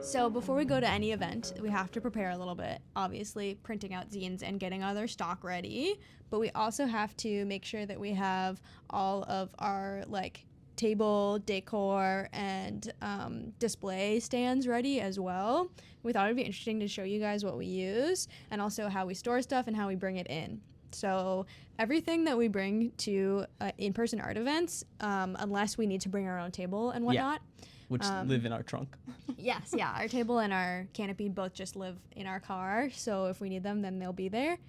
So before we go to any event, we have to prepare a little bit, obviously printing out zines and getting all their stock ready, but we also have to make sure that we have all of our like table decor and display stands ready as well. We thought it'd be interesting to show you guys what we use and also how we store stuff and how we bring it in. So everything that we bring to in-person art events, unless we need to bring our own table and whatnot, which live in our trunk. Yes, yeah. Our table and our canopy both just live in our car, so if we need them, then they'll be there.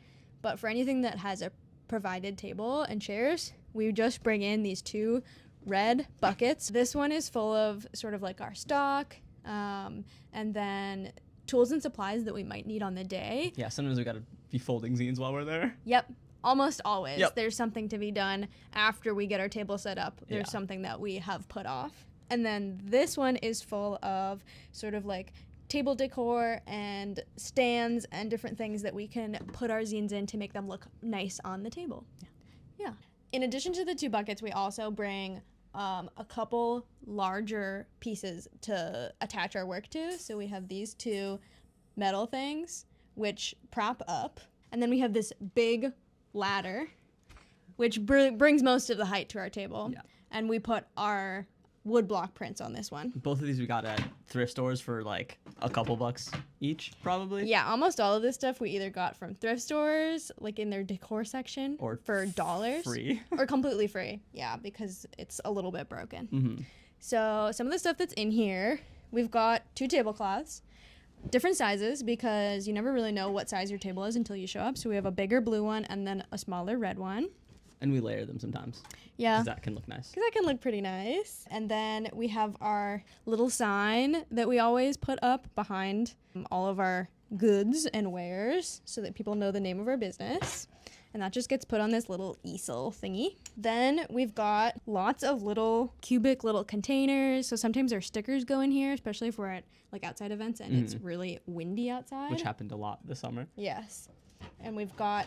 But for anything that has a provided table and chairs, we just bring in these 2 red buckets. This one is full of sort of like our stock, and then tools and supplies that we might need on the day. Yeah, sometimes we gotta be folding zines while we're there. Yep. Almost always. Yep. There's something to be done after we get our table set up. There's something that we have put off. And then this one is full of sort of like table decor and stands and different things that we can put our zines in to make them look nice on the table. Yeah. In addition to the 2 buckets, we also bring a couple larger pieces to attach our work to. So we have these 2 metal things, which prop up. And then we have this big ladder, which brings most of the height to our table. Yeah. And we put our wood block prints on this one. Both of these we got at thrift stores for like a couple bucks each, probably. Yeah, almost all of this stuff we either got from thrift stores, like in their decor section, or for dollars. Free. Or completely free. Yeah, because it's a little bit broken. Mm-hmm. So some of the stuff that's in here, we've got 2 tablecloths, different sizes because you never really know what size your table is until you show up. So we have a bigger blue one and then a smaller red one. And we layer them sometimes. Yeah. Because that can look nice. Because that can look pretty nice. And then we have our little sign that we always put up behind all of our goods and wares so that people know the name of our business. And that just gets put on this little easel thingy. Then we've got lots of little cubic little containers. So sometimes our stickers go in here, especially if we're at like outside events and it's really windy outside. Which happened a lot this summer. Yes. And we've got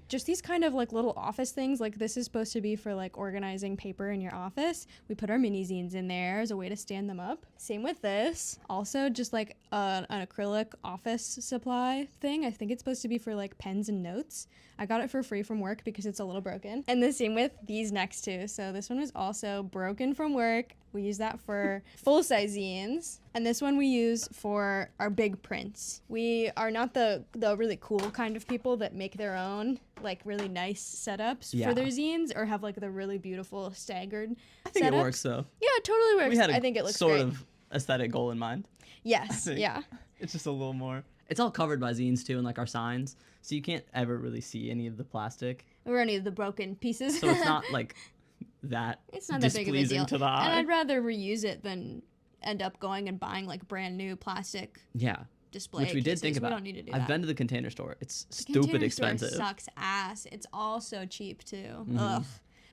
just these kind of like little office things. Like this is supposed to be for like organizing paper in your office. We put our mini zines in there as a way to stand them up. Same with this. Also just like an acrylic office supply thing. I think it's supposed to be for like pens and notes. I got it for free from work because it's a little broken. And the same with these next 2. So this one was also broken from work. We use that for full-size zines. And this one we use for our big prints. We are not the really cool kind of people that make their own like really nice setups for their zines or have like the really beautiful staggered I think setups. It works though. Yeah, it totally works. We had I think it looks sort great. of aesthetic goal in mind. Yes, yeah. It's just a little more. It's all covered by zines too and like our signs. So you can't ever really see any of the plastic. Or any of the broken pieces. So it's not like that it's not that big of a deal. To the eye. And I'd rather reuse it than end up going and buying like brand new plastic display which we cases. did think about. We don't need to do I've that. been to the Container Store. It's the stupid Container expensive. Store sucks ass. It's all so cheap too. Ugh.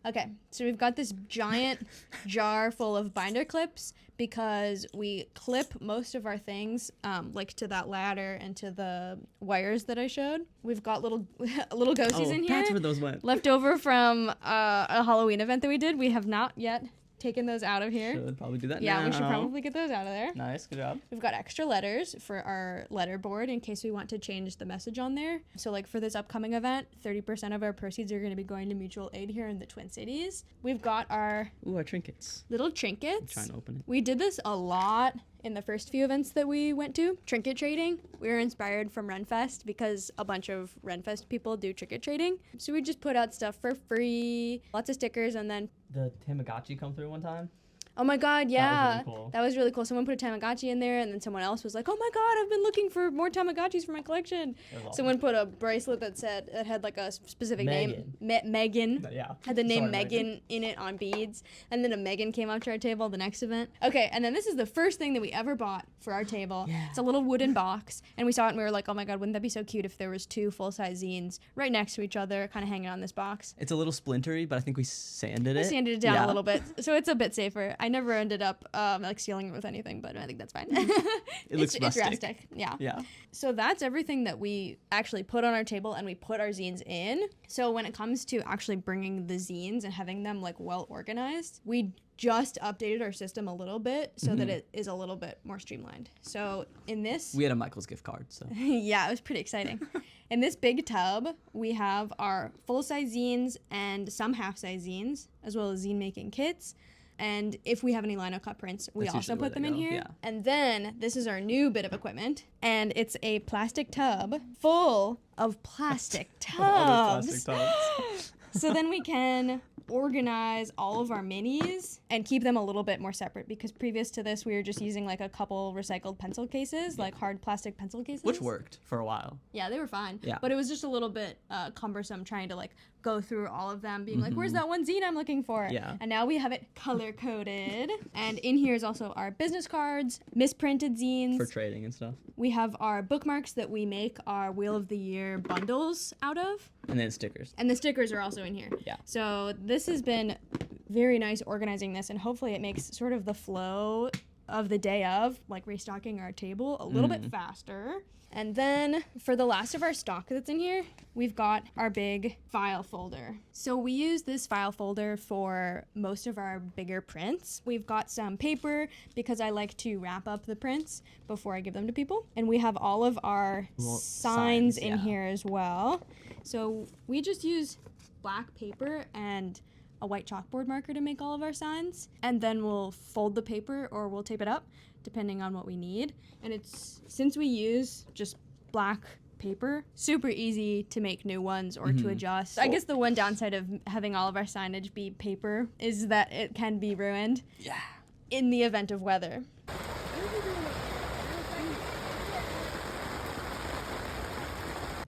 Okay, so we've got this giant jar full of binder clips because we clip most of our things like to that ladder and to the wires that I showed. We've got little ghosties in here. That's where those went. Left over from a Halloween event that we did. We have not yet taken those out of here. Should probably do that now. Yeah, we should probably get those out of there. Nice, good job. We've got extra letters for our letter board in case we want to change the message on there. So like for this upcoming event, 30% of our proceeds are going to be going to mutual aid here in the Twin Cities. We've got our trinkets. Little trinkets. I'm trying to open it. We did this a lot in the first few events that we went to. Trinket trading. We were inspired from Renfest because a bunch of Renfest people do trinket trading. So we just put out stuff for free, lots of stickers, and then the Tamagotchi come through one time. Oh my God, yeah. That was really cool. Someone put a Tamagotchi in there, and then someone else was like, oh my God, I've been looking for more Tamagotchis for my collection. Awesome. Someone put a bracelet that had like a specific name. Megan. Yeah. Had the name Megan in it on beads. And then a Megan came up to our table the next event. Okay, and then this is the first thing that we ever bought for our table. Yeah. It's a little wooden box, and we saw it and we were like, oh my God, wouldn't that be so cute if there was 2 full-size zines right next to each other, kind of hanging on this box. It's a little splintery, but I think we sanded it. We sanded it down a little bit, so it's a bit safer. I never ended up like sealing it with anything, but I think that's fine. It looks it's rustic. rustic. Yeah. Yeah. So that's everything that we actually put on our table and we put our zines in. So when it comes to actually bringing the zines and having them like well organized, we just updated our system a little bit so that it is a little bit more streamlined. So in this, We had a Michael's gift card, so. yeah, it was pretty exciting. In this big tub, we have our full-size zines and some half-size zines, as well as zine-making kits. And if we have any lino cut prints, we That's also usually where put them they in go, here. yeah. And then this is our new bit of equipment, and it's a plastic tub full of plastic Other tubs. plastic tubs. So then we can organize all of our minis and keep them a little bit more separate, because previous to this we were just using like a couple recycled pencil cases, like hard plastic pencil cases. Which worked for a while. Yeah, they were fine. Yeah. But it was just a little bit cumbersome trying to like go through all of them, being like, where's that one zine I'm looking for? Yeah. And now we have it color coded. And in here is also our business cards, misprinted zines. For trading and stuff. We have our bookmarks that we make our Wheel of the Year bundles out of. And then stickers. And the stickers are also in here. Yeah. So this has been very nice organizing this, and hopefully it makes sort of the flow of the day of, like restocking our table, a little bit faster. And then for the last of our stock that's in here, we've got our big file folder. So we use this file folder for most of our bigger prints. We've got some paper because I like to wrap up the prints before I give them to people. And we have all of our signs in here as well. So we just use black paper and a white chalkboard marker to make all of our signs, and then we'll fold the paper or we'll tape it up depending on what we need. And it's, since we use just black paper, super easy to make new ones or to adjust. I guess the one downside of having all of our signage be paper is that it can be ruined in the event of weather.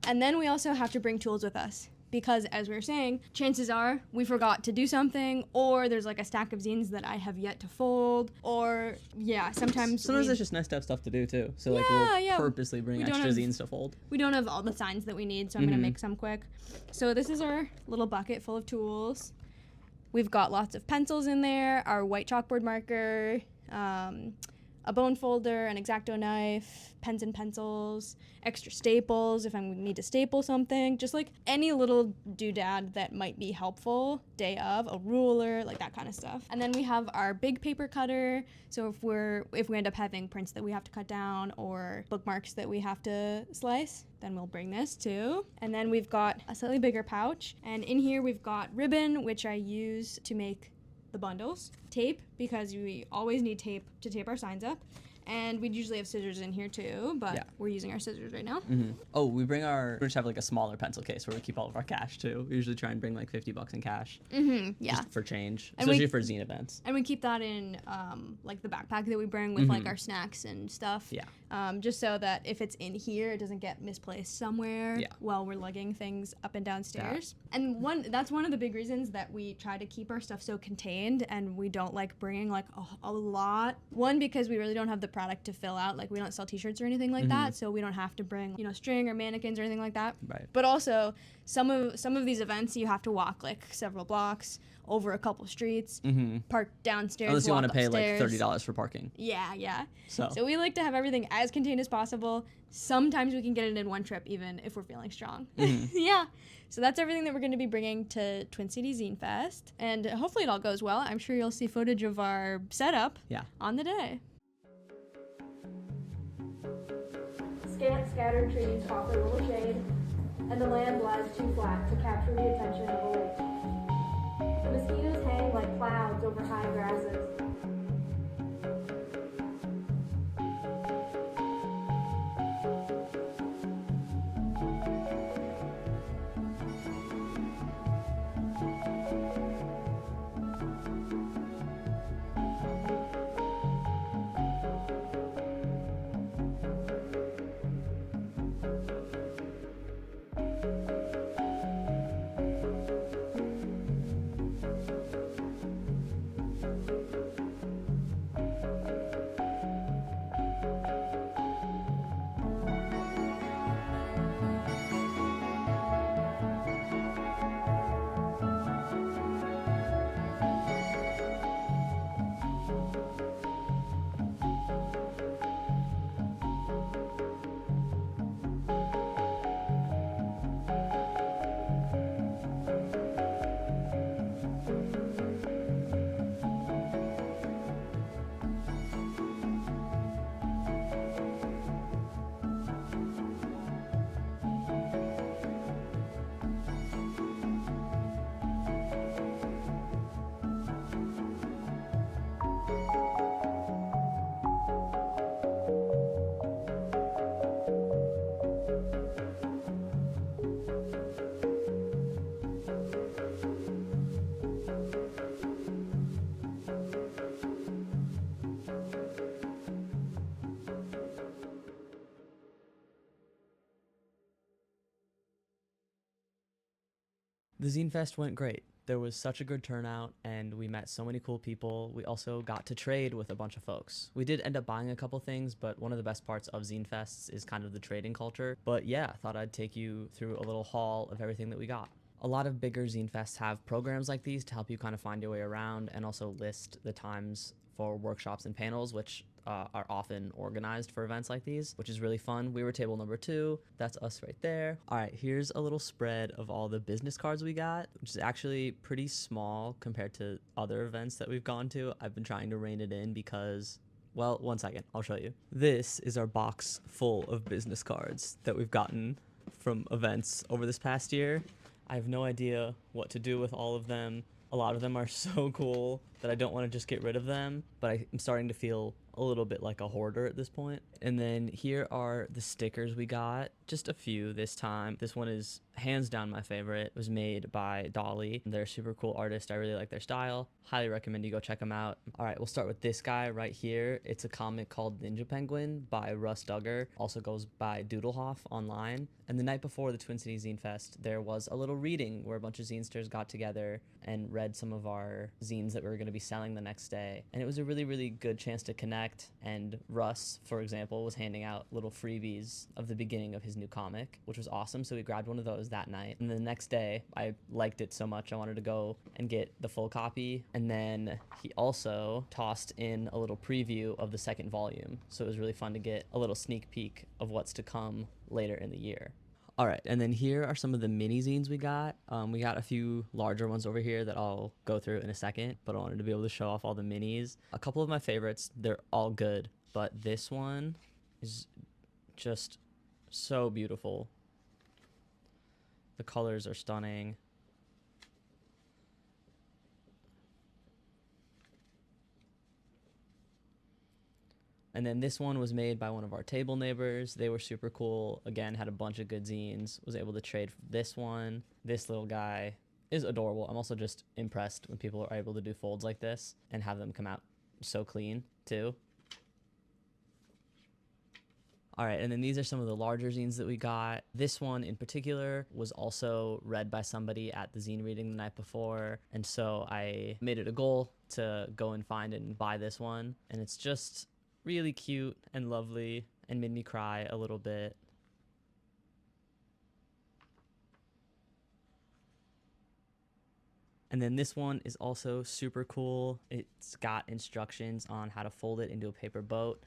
And then we also have to bring tools with us, because as we were saying, chances are we forgot to do something, or there's like a stack of zines that I have yet to fold, or sometimes it's just nice to have stuff to do too. So like Yeah, we'll purposely bring We don't extra have- zines to fold. we don't have all the signs that we need, so I'm gonna make some quick. So this is our little bucket full of tools. We've got lots of pencils in there, our white chalkboard marker, a bone folder, an X-Acto knife, pens and pencils, extra staples if I need to staple something, just like any little doodad that might be helpful day of, a ruler, like that kind of stuff. And then we have our big paper cutter, so if we end up having prints that we have to cut down or bookmarks that we have to slice, then we'll bring this too. And then we've got a slightly bigger pouch, and in here we've got ribbon, which I use to make the bundles, tape, because we always need tape to tape our signs up, and we'd usually have scissors in here too, but we're using our scissors right now. Oh, we just have like a smaller pencil case where we keep all of our cash too. We usually try and bring like $50 in cash. Just for change, And especially for zine events. And we keep that in like the backpack that we bring with like our snacks and stuff. Just so that if it's in here, it doesn't get misplaced somewhere while we're lugging things up and downstairs. And that's one of the big reasons that we try to keep our stuff so contained, and we don't like bringing like a lot. One, because we really don't have the product to fill out, like we don't sell t-shirts or anything like that, so we don't have to bring string or mannequins or anything like that. Right. But also some of these events you have to walk like several blocks, over a couple streets, park downstairs, Unless you want to pay like $30 for parking. Yeah. So we like to have everything as contained as possible. Sometimes we can get it in one trip, even if we're feeling strong. Yeah. So that's everything that we're going to be bringing to Twin Cities Zine Fest. And hopefully it all goes well. I'm sure you'll see footage of our setup on the day. Scattered trees offer little shade, and the land lies too flat to capture the attention of a lake. The mosquitoes hang like clouds over high grasses. The Zine Fest went great. There was such a good turnout, and we met so many cool people. We also got to trade with a bunch of folks. We did end up buying a couple things, but one of the best parts of Zine Fests is kind of the trading culture. But yeah, I thought I'd take you through a little haul of everything that we got. A lot of bigger Zine Fests have programs like these to help you kind of find your way around, and also list the times for workshops and panels, which are often organized for events like these, which is really fun. We were table number 2. That's us right there. All right, here's a little spread of all the business cards we got, which is actually pretty small compared to other events that we've gone to. I've been trying to rein it in because, well, one second, I'll show you. This is our box full of business cards that we've gotten from events over this past year. I have no idea what to do with all of them. A lot of them are so cool that I don't want to just get rid of them, but I'm starting to feel a little bit like a hoarder at this point. And then here are the stickers we got, just a few this time. This one is hands down my favorite. It was made by Dolly. They're a super cool artist. I really like their style. Highly recommend you go check them out. All right, we'll start with this guy right here. It's a comic called Ninja Penguin by Russ Dugger. Also goes by Doodlehoff online. And the night before the Twin Cities Zine Fest, there was a little reading where a bunch of zinesters got together and read some of our zines that we were going to be selling the next day. And it was a really, really good chance to connect. And Russ, for example, was handing out little freebies of the beginning of his new comic, which was awesome. So we grabbed one of those that night. And the next day, I liked it so much, I wanted to go and get the full copy. And then he also tossed in a little preview of the second volume. So it was really fun to get a little sneak peek of what's to come later in the year. All right, and then here are some of the mini zines we got. We got a few larger ones over here that I'll go through in a second, but I wanted to be able to show off all the minis. A couple of my favorites, they're all good, but this one is just so beautiful. The colors are stunning. And then this one was made by one of our table neighbors. They were super cool. Again, had a bunch of good zines. Was able to trade for this one. This little guy is adorable. I'm also just impressed when people are able to do folds like this and have them come out so clean too. All right, and then these are some of the larger zines that we got. This one in particular was also read by somebody at the zine reading the night before, and so I made it a goal to go and find and buy this one. And it's just really cute and lovely and made me cry a little bit. And then this one is also super cool. It's got instructions on how to fold it into a paper boat,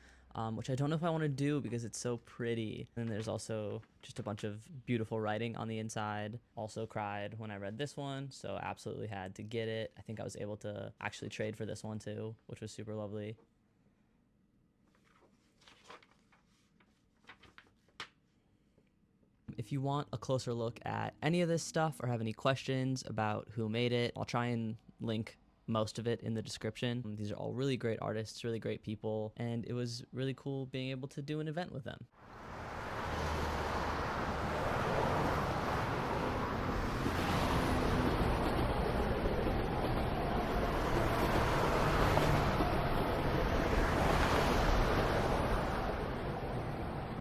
which I don't know if I want to do because it's so pretty. And there's also just a bunch of beautiful writing on the inside. Also cried when I read this one, so absolutely had to get it. I think I was able to actually trade for this one too, which was super lovely. If you want a closer look at any of this stuff or have any questions about who made it, I'll try and link most of it in the description. These are all really great artists, really great people, and it was really cool being able to do an event with them.